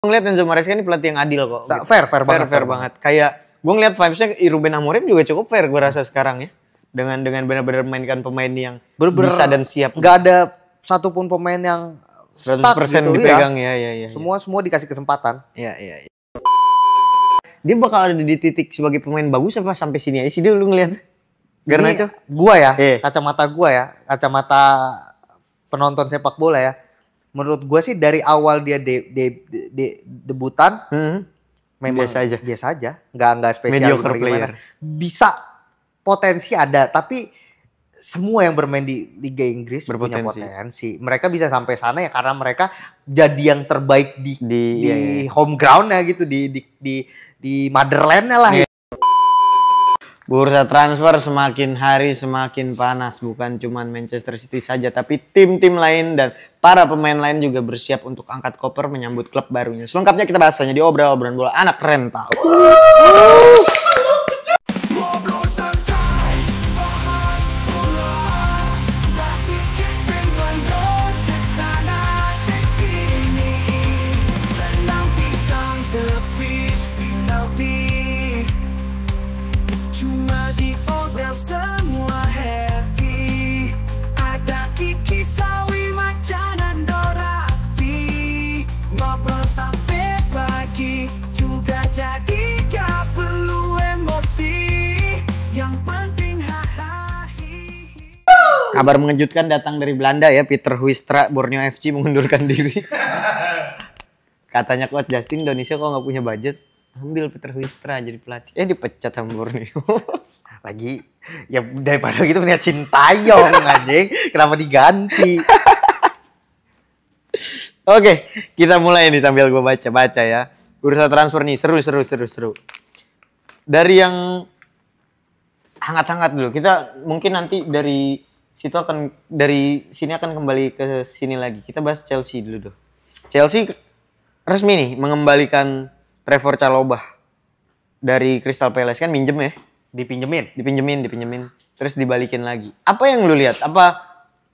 Ngeliat Enzo Maresca ini pelatih yang adil kok. Gitu. Fair banget. Kayak gue ngeliat vibes-nya Ruben Amorim juga cukup fair gue rasa sekarang ya. Dengan benar-benar memainkan pemain yang bisa dan siap. Gak ada satupun pemain yang 100% gitu, dipegang ya. Semua dikasih kesempatan. Iya. Dia bakal ada di titik sebagai pemain bagus apa sampai sini aja sih dia lu ngeliat? Garnacho? Gua ya, kacamata penonton sepak bola ya. Menurut gue sih dari awal dia debutan memang biasa aja, nggak spesial gimana. Bisa potensi ada, tapi semua yang bermain di Liga Inggris punya potensi. Mereka bisa sampai sana ya karena mereka jadi yang terbaik di home ground-nya gitu, di motherland-nya lah. Bursa transfer semakin hari semakin panas. Bukan cuma Manchester City saja, tapi tim-tim lain dan para pemain lain juga bersiap untuk angkat koper menyambut klub barunya. Selengkapnya kita bahas hanya di obrolan bola anak rental. Kabar mengejutkan datang dari Belanda ya, Peter Huistra Borneo FC mengundurkan diri. Katanya coach Justin, Indonesia kok nggak punya budget, ambil Peter Huistra jadi pelatih. Dipecat sama Borneo. Lagi ya daripada gitu punya Sintayong anjing, kenapa diganti? Oke, kita mulai nih sambil gue baca ya. Bursa transfer nih seru. Dari yang hangat-hangat dulu. Kita mungkin nanti dari sini akan kembali ke sini lagi. Kita bahas Chelsea dulu dong. Chelsea resmi nih mengembalikan Trevor Chalobah dari Crystal Palace, kan minjem ya? Dipinjemin. Terus dibalikin lagi. Apa yang lu lihat? Apa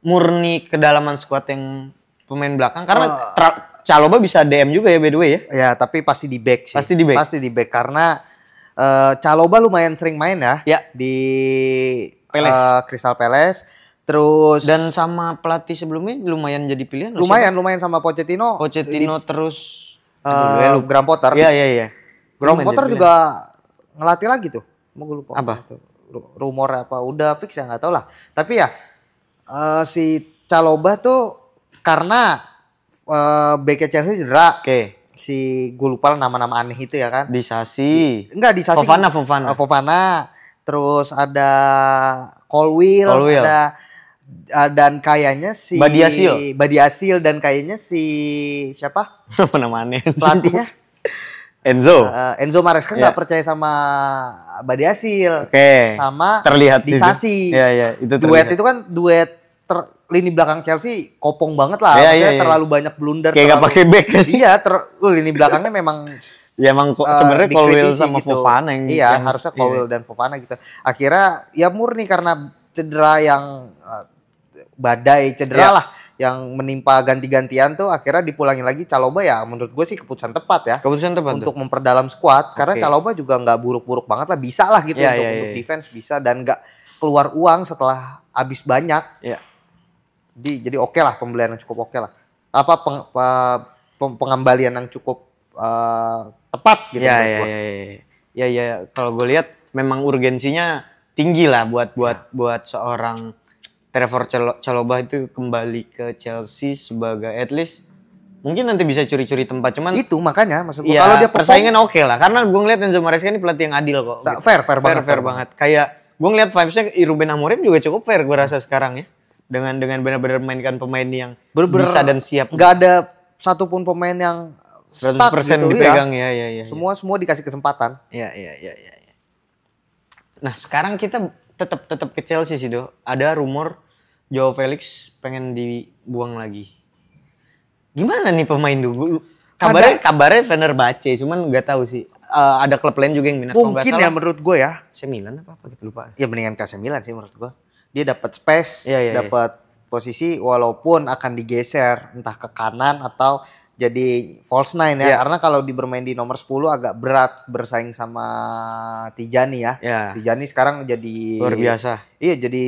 murni kedalaman skuad yang pemain belakang? Karena Chalobah bisa DM juga ya by the way ya? Ya, tapi pasti di back sih. Pasti di back karena Chalobah lumayan sering main ya. Di Crystal Palace. Terus dan sama pelatih sebelumnya lumayan jadi pilihan. Lumayan sama Pochettino terus Graham Potter. Iya. Graham Potter juga ngelatih lagi tuh. Mau gue lupa. Apa? Rumor apa udah fix ya nggak tahu lah. Tapi ya si Chalobah tuh karena backnya Chelsea cedera. Si gue lupa nama-nama aneh itu ya kan. Disasi. Fofana. Terus ada Colwill. Dan kayaknya si Badiashile dan kayaknya si siapa? Apa namanya? Pelatihnya Enzo Maresca nggak percaya sama Badiashile. Sama terlihat Disasi. Iya, itu duet itu kan lini belakang Chelsea kopong banget lah. Terlalu banyak blunder. Kayak nggak pakai back. Iya, lini belakangnya memang. Ya emang sebenarnya Colwill sama gitu. Fofana yang harusnya Colwill dan Fofana gitu. Akhirnya ya murni karena cedera yang badai cedera lah yang menimpa ganti-gantian tuh, akhirnya dipulangin lagi Chalobah. Ya menurut gue sih keputusan tepat untuk memperdalam skuad. Karena Chalobah juga nggak buruk-buruk banget lah, bisa lah gitu untuk defense bisa dan nggak keluar uang setelah habis banyak. Jadi oke lah, pembelian yang cukup oke lah. Pengembalian yang cukup tepat gitu. Ya. Kalau gue lihat memang urgensinya tinggi lah buat seorang Trevor Chalobah itu kembali ke Chelsea sebagai at least mungkin nanti bisa curi-curi tempat, cuman itu makanya maksud gue kalau dia persaingan oke lah, karena gue ngeliat Enzo Maresca ini pelatih yang adil kok. Gitu. Fair banget. Kayak gue ngeliat vibes-nya Ruben Amorim juga cukup fair gue rasa sekarang ya. Dengan benar-benar memainkan pemain yang bisa dan siap. Gak ada satupun pemain yang 100% gitu, dipegang ya. Semua dikasih kesempatan. Iya. Nah, sekarang kita tetap ke Chelsea sih, Do. Ada rumor Joao Felix pengen dibuang lagi. Gimana nih pemain dulu? Kabarnya Fenerbahce, cuman nggak tahu sih. Ada klub lain juga yang minat. Mungkin ya menurut gue ya. AC Milan apa gitu lupa. Ya mendingan ke AC Milan sih menurut gue. Dia dapat space, dapat posisi walaupun akan digeser entah ke kanan atau jadi false nine ya. Iya. Karena kalau bermain di nomor 10 agak berat bersaing sama Tijani ya. Iya. Tijani sekarang jadi Luar biasa. Iya, jadi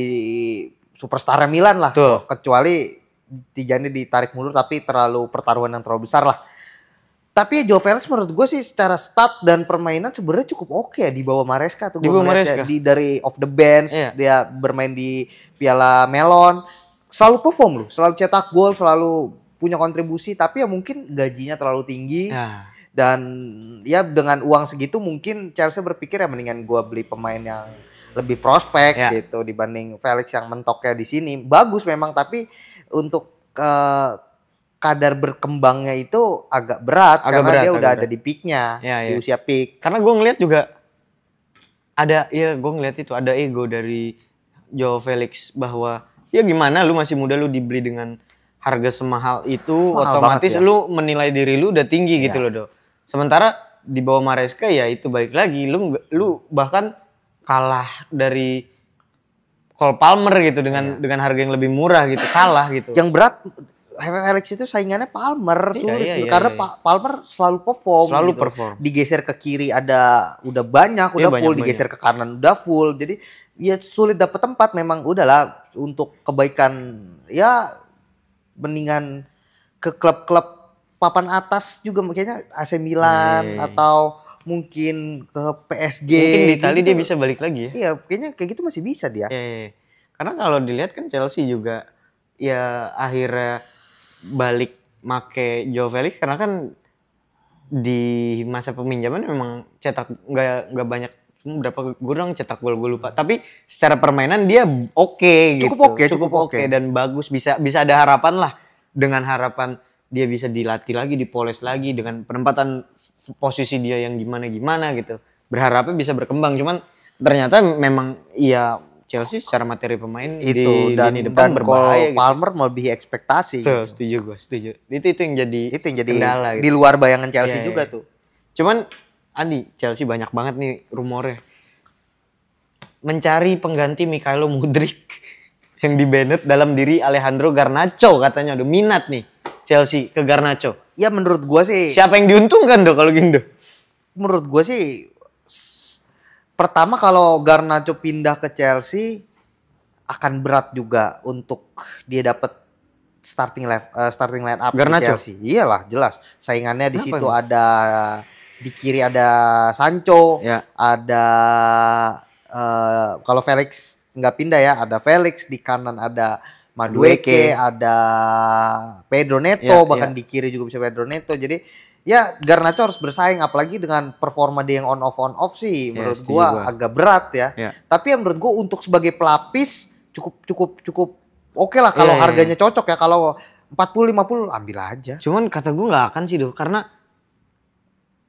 superstar Milan lah. Betul. Kecuali Tijani ditarik mundur tapi terlalu pertaruhan yang terlalu besar lah. Tapi Joao Felix menurut gue sih secara stat dan permainan sebenarnya cukup oke ya di bawah Maresca tuh. Di bawah Maresca. Dari off the bench, Iya. dia bermain di Piala Melon, selalu perform loh, selalu cetak gol, selalu punya kontribusi. Tapi ya mungkin gajinya terlalu tinggi. Ya. Dan ya dengan uang segitu mungkin Chelsea berpikir ya mendingan gue beli pemain yang lebih prospek Ya. gitu dibanding Felix yang mentoknya di sini. Bagus memang, tapi untuk kadar berkembangnya itu agak berat karena dia udah ada di peaknya, Ya, di usia peak. Karena gue ngeliat juga gue ngeliat itu ada ego dari Joao Felix bahwa ya gimana lu masih muda, lu dibeli dengan harga semahal itu, Mahal otomatis banget ya. lu menilai diri lu udah tinggi gitu Iya. loh, Do. Sementara di bawah Maresca ya itu balik lagi, lu bahkan kalah dari Cole Palmer gitu dengan harga yang lebih murah gitu, kalah gitu. Yang berat Felix itu saingannya Palmer, Iya, sulit iya, gitu. iya, Karena iya. Palmer selalu perform. Selalu gitu. perform. Digeser ke kiri udah banyak, Iya, udah full. banyak. Digeser ke kanan udah full. Jadi ya sulit dapat tempat. Memang udahlah untuk kebaikan ya mendingan ke klub-klub papan atas juga kayaknya AC Milan Iya. atau mungkin ke PSG. Mungkin di Italia gitu. dia bisa balik lagi ya. Iya, kayaknya kayak gitu masih bisa dia. Iya. Karena kalau dilihat kan Chelsea juga ya akhirnya balik make Joao Felix karena kan di masa peminjaman memang cetak nggak banyak, berapa gurang cetak gol gue lupa, tapi secara permainan dia oke gitu, Cukup oke. dan bagus, bisa ada harapan lah, dengan harapan dia bisa dilatih lagi, dipoles lagi dengan penempatan posisi dia yang gimana gitu, berharapnya bisa berkembang. Cuman ternyata memang ya Chelsea secara materi pemain Itu di dan lini depan berbahaya gitu. Palmer melebihi ekspektasi. Tuh, gitu. setuju. Itu yang jadi kendala di gitu. luar bayangan Chelsea Iya, juga iya. tuh. Cuman Andi, Chelsea banyak banget nih rumornya mencari pengganti Mykhailo Mudryk yang di Bennett dalam diri Alejandro Garnacho, katanya udah minat nih Chelsea ke Garnacho. Ya menurut gua sih, Siapa yang diuntungkan kalau gitu? menurut gua sih pertama kalau Garnacho pindah ke Chelsea akan berat juga untuk dia dapat starting line up di Garnacho? Chelsea. Iyalah, jelas. Saingannya di Kenapa situ emang? ada di kiri ada Sancho, Ya. ada kalau Felix nggak pindah ya, ada Felix, di kanan ada Madueke, Madueke. ada Pedro Neto, Ya, bahkan ya. di kiri juga bisa Pedro Neto. Jadi ya Garnacho harus bersaing, apalagi dengan performa dia yang on off sih. Ya, Menurut setuju gua gua. agak berat ya. Ya. Tapi ya menurut gua untuk sebagai pelapis cukup oke lah kalau Iya, iya, harganya cocok ya. Kalau 40-50 ambil aja. Cuman kata gue nggak akan sih, karena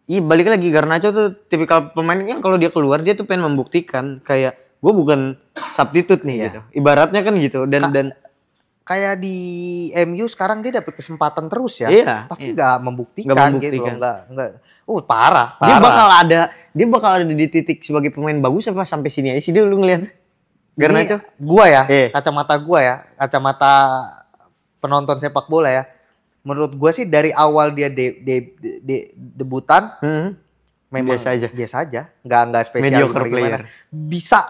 balik lagi, Garnacho tuh tipikal pemain yang kalau dia keluar dia tuh pengen membuktikan kayak gue bukan substitute nih Iya. gitu. Ibaratnya kan gitu, dan Kayak di MU sekarang dia dapat kesempatan terus ya. Iya, Tapi iya. nggak membuktikan, Nggak gitu membuktikan. loh. Nggak. Parah. dia bakal ada di titik sebagai pemain bagus apa sampai sini aja sih dia, lu ngeliat Garnacho? Ini gua ya, Iya. kacamata gua ya, kacamata penonton sepak bola ya. Menurut gua sih dari awal dia debutan memang biasa aja, nggak spesial Mediocre gimana. player. Bisa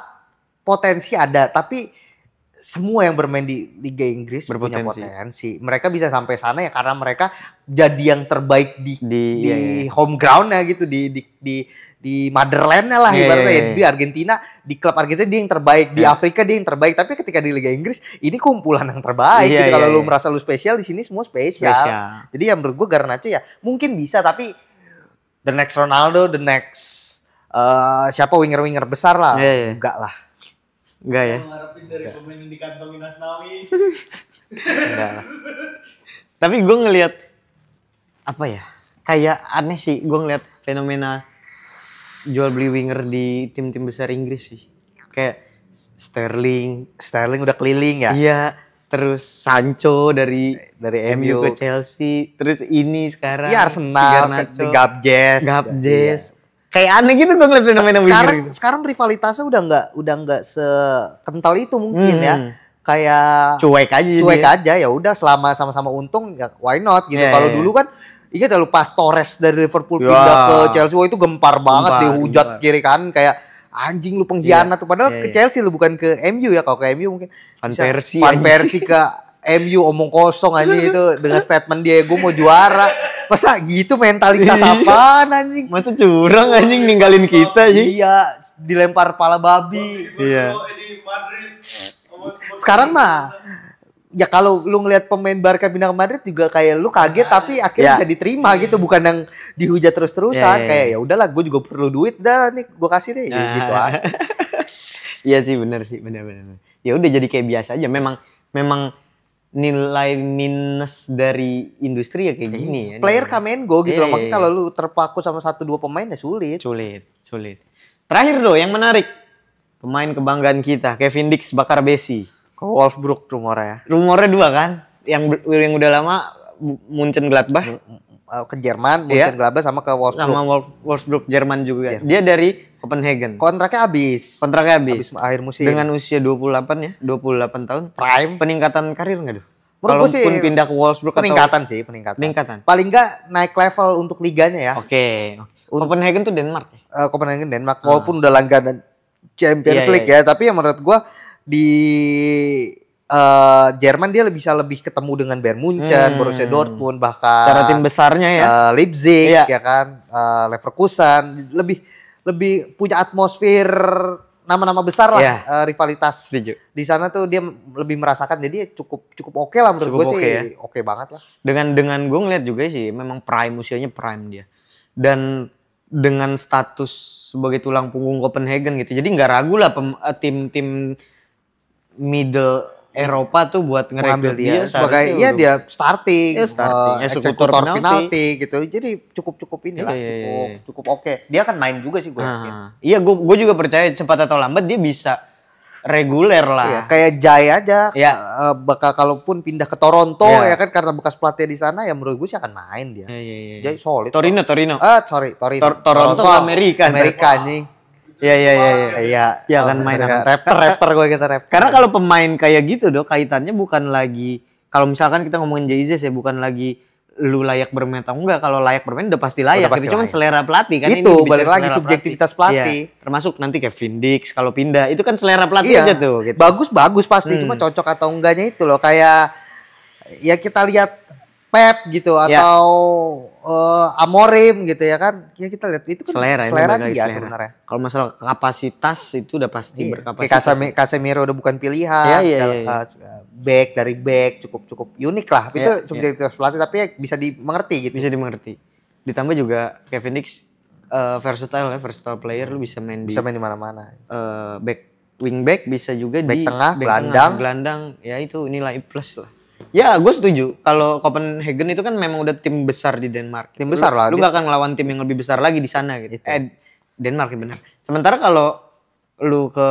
potensi ada, tapi semua yang bermain di Liga Inggris punya Berpotensi. potensi. Mereka bisa sampai sana ya karena mereka jadi yang terbaik di Iya, iya. home ground-nya gitu, di motherland-nya lah Iya, ibaratnya. iya, Ya. iya. Di Argentina, di klub Argentina dia yang terbaik, di Iya. Afrika dia yang terbaik. Tapi ketika di Liga Inggris ini kumpulan yang terbaik. Iya, Jadi kalau iya, lu iya. merasa lu spesial, di sini semua spesial. Spesial. Jadi ya menurut gua Garnacho ya mungkin bisa, tapi the next Ronaldo, the next siapa winger-winger besar lah. Iya, iya. Enggak lah. Enggak ya. Mengharapin dari pemain yang dikantongin Asnawi. Enggak lah. Tapi gue ngelihat apa ya, kayak aneh sih gue ngelihat fenomena jual beli winger di tim-tim besar Inggris sih. Kayak Sterling udah keliling ya. iya, terus Sancho dari MU. ke Chelsea, terus ini sekarang Iya, si Arsenal, Garnacho, Gabjes. Gabjes. Kayak aneh gitu gue ngeliat fenomena winger gitu. Sekarang rivalitasnya udah nggak sekental itu mungkin ya. Hmm. Kayak Cuek aja cuek dia. aja, ya udah selama sama-sama untung ya why not gitu. Iya, Kalau iya. dulu kan Ingat lu pas Torres dari Liverpool Ya. pindah ke Chelsea, wah itu gempar banget, Gempar, dihujat gempar. kiri kanan kayak anjing lu pengkhianat tuh. Padahal Iya, ke iya. Chelsea lu, bukan ke MU ya. Kalau ke MU mungkin Van bisa Persie, Van anjing. Persie ke MU omong kosong aja itu dengan statement dia, gue mau juara. Masa gitu mentalitas Iya. apaan anjing? Masa curang anjing ninggalin kita anjing. Iya, dilempar pala babi. Iya. Di Madrid. Sekarang mah ya kalau lu ngelihat pemain Barca pindah ke Madrid juga kayak lu kaget tapi akhirnya Ya. bisa diterima gitu, bukan yang dihujat terus-terusan. Ya, ya, ya. Kayak ya udahlah, gue juga perlu duit, dah nih gue kasih deh. Ya, gitu aja. Iya sih bener sih, bener. Ya udah jadi kayak biasa aja. Memang nilai minus dari industri ya kayak gini ya. Player come and go gitu Iya, loh. Makanya iya, kalau lu terpaku sama 1-2 pemain ya sulit. Sulit. Terakhir do yang menarik. Pemain kebanggaan kita, Kevin Dix bakar besi. Ke Wolfsburg rumornya. Rumornya 2 kan? Yang udah lama Munchen Gladbach Ke Jerman, Iya. Mönchengladbach sama ke Wolfsburg. sama Wolfsburg Jerman juga. Iya. Dia dari Copenhagen. Kontraknya habis. Kontraknya habis. Akhir musim. Dengan usia 28 ya, 28 tahun. prime. Peningkatan karir nggak tuh? Menurut gua sih Kalaupun pindah ke Wolfsburg Peningkatan sih, peningkatan. Peningkatan. Paling enggak naik level untuk liganya ya. Oke. Copenhagen tuh Denmark ya? Copenhagen Denmark walaupun udah langganan Champions Iya, League ya, tapi ya menurut gua di Jerman dia bisa lebih ketemu dengan Bayern Munchen, Borussia Dortmund, bahkan Cara tim besarnya ya. Leipzig Iya. ya kan, Leverkusen, lebih punya atmosfer nama-nama besar lah, Iya. rivalitas. Setuju. Di sana tuh dia lebih merasakan, jadi cukup oke lah menurut Cukup gue sih, oke ya. oke banget lah. Dengan gue ngeliat juga sih memang usianya prime dia. Dan dengan status sebagai tulang punggung Copenhagen gitu. Jadi nggak ragu lah tim-tim middle Eropa tuh buat Mengambil ngerekrut dia sebagai seharusnya iya udah- dia starting, Iya, starting. eksekutor Eksekutor penalti gitu. Jadi cukup inilah, Iya, iya, iya. cukup oke. Dia kan main juga sih gue yakin. Iya, gue juga percaya cepat atau lambat dia bisa reguler Iya, lah. kayak Jai aja, Iya. bakal kalaupun pindah ke Toronto Iya. ya kan karena bekas pelatih di sana ya menurut gue sih akan main dia. Iya. Jai solid. Torino. Sorry, Toronto Amerika. Amerika anjing. Iya. Iya. Iya, akan main apa? Raptor gue kita Raptor. Karena kalau pemain kayak gitu dong kaitannya bukan lagi kalau misalkan kita ngomongin Jay-Z ya bukan lagi lu layak bermain atau enggak. Kalau layak bermain udah pasti layak. Udah pasti gitu. Cuman layak. selera pelatih kan Itu, ini bicara balik lagi selera subjektivitas pelatih. Iya, termasuk nanti Kevin Dix kalau pindah itu kan selera pelatih Iya, aja tuh gitu. bagus pasti, cuma cocok atau enggaknya itu loh, kayak ya kita lihat Pep gitu Ya. atau Amorim gitu ya kan, ya kita lihat itu kan Selera, ini selera balik lagi dia selera. sebenarnya. Kalau masalah kapasitas itu udah pasti Iya, berkapasitas. kayak Casemiro udah bukan pilihan, Iya. back dari back cukup unik lah, itu Iya, subjektivitas pelatih tapi ya bisa dimengerti gitu. Bisa dimengerti. Ditambah juga Kevin Dix versatile player, lu bisa main di Bisa main di mana-mana. back wing back, bisa juga Back di tengah, back gelandang, ya itu nilai plus lah. Ya, gue setuju. Kalau Copenhagen itu kan memang udah tim besar di Denmark. Tim besar lah, Lu dia- gak akan ngelawan tim yang lebih besar lagi di sana gitu. Itu. Denmark ya benar. Sementara kalau lu ke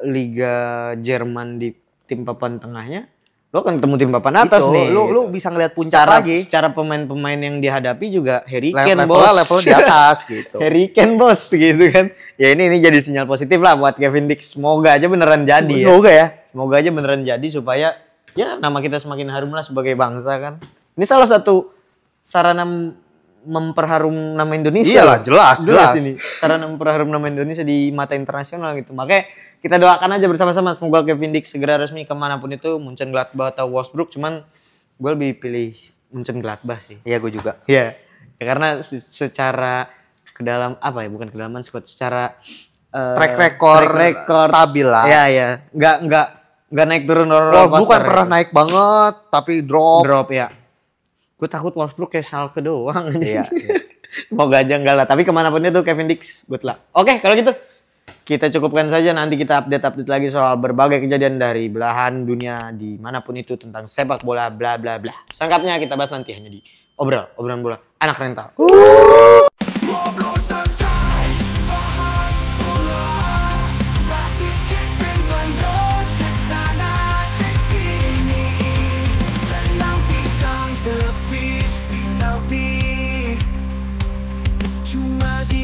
Liga Jerman di tim papan tengahnya, lu akan ketemu tim papan atas Itu, nih. lu bisa ngelihat puncak secara lagi. secara pemain-pemain yang dihadapi juga Harry Kane Levelnya bos. di atas gitu. Harry Kane bos gitu kan. Ya ini jadi sinyal positif lah buat Kevin Dix. Semoga aja beneran jadi ya. Semoga ya. Semoga aja beneran jadi supaya ya nama kita semakin harum lah sebagai bangsa kan. Ini salah satu sarana memperharum nama Indonesia. Iyalah, loh. jelas. ini. Sarana memperharum nama Indonesia di mata internasional gitu. Makanya kita doakan aja bersama-sama semoga Kevin Dix segera resmi kemanapun itu, Munchen Gladbach atau Wolfsburg. Cuman gue lebih pilih Munchen Gladbach sih. Iya, gue juga. Iya. Ya karena secara kedalam apa ya, bukan kedalaman squad, secara Track record stabil lah. Iya. Nggak naik turun roller Wolfsburg coaster. kan pernah naik banget, tapi drop. ya. Gue takut Wolfsburg kayak Schalke doang. Iya. Semoga aja enggak lah. Tapi kemanapun itu Kevin Dix, good luck. Oke, kalau gitu kita cukupkan saja. Nanti kita update lagi soal berbagai kejadian dari belahan dunia dimanapun itu tentang sepak bola bla bla bla. Selengkapnya kita bahas nanti hanya di obrolan bola anak rental. Ngobrol santai, bahas bola, batik dengan cek sana cek sini, tenang pisang tepis penalti, cuma di